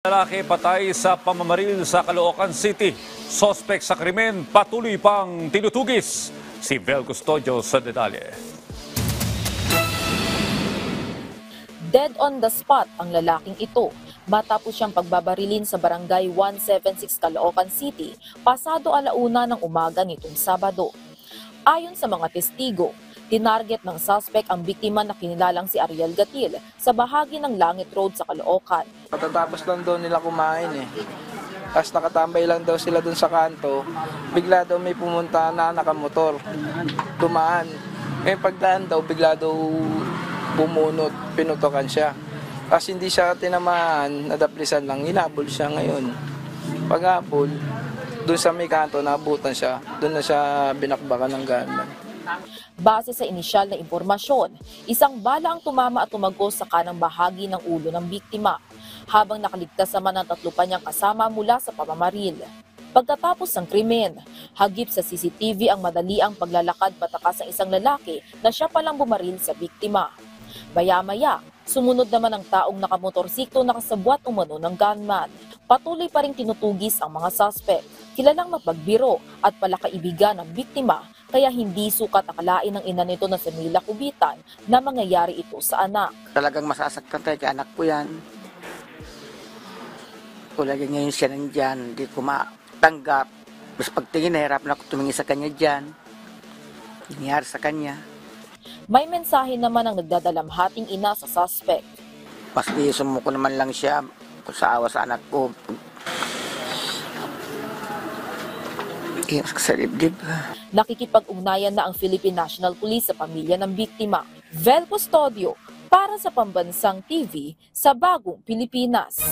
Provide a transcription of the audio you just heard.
Lalaki patay sa pamamaril sa Caloocan City. Sospek sa krimen patuloy pang tinutugis. Si Vel Custodio sa detalye. Dead on the spot ang lalaking ito matapos siyang pagbabarilin sa barangay 176 Caloocan City pasado alauna ng umaga nitong Sabado. Ayon sa mga testigo, tinarget ng suspect ang biktima na kinilalang si Ariel Gatil sa bahagi ng Langit Road sa Caloocan. Matatapos lang daw nila kumain Tapos nakatambay lang daw sila dun sa kanto. Bigla daw may pumunta na nakamotor. Tumaan. Ngayon pagdaan daw, bigla daw bumunot, pinutokan siya. Tapos hindi siya tinamaan, nadaplisan lang, hinabol siya ngayon. Pag-habol, dun sa may kanto, nabutan siya. Dun na siya binakbakan ng gunman. Base sa inisyal na impormasyon, isang bala ang tumama at tumagos sa kanang bahagi ng ulo ng biktima, habang nakaligtas naman ang tatlo pa niyang kasama mula sa pamamaril. Pagkatapos ng krimen, hagip sa CCTV ang madaliang paglalakad patakas ng isang lalaki na siya palang bumaril sa biktima. Maya-maya, sumunod naman ang taong nakamotorsiklo na kasabwat umano ng gunman. Patuloy pa rin tinutugis ang mga suspect. Kilalang mapagbiro at palakaibigan ng biktima, kaya hindi sukat akalain ng ina nito na si Mila Cubitan na mangyayari ito sa anak. Talagang masasaktan tayo kay anak ko yan. Kulagay ngayon siya nandyan, hindi ko matanggap. Mas pagtingin, nahirap na ako tumingin sa kanya dyan. Nangyari sa kanya. May mensahe naman ang nagdadalamhating ina sa suspect. Maski sumuko naman lang siya sa awa sa anak ko. Sa dibdib. Nakikipag-ugnayan na ang Philippine National Police sa pamilya ng biktima. Vel Custodio para sa Pambansang TV sa Bagong Pilipinas.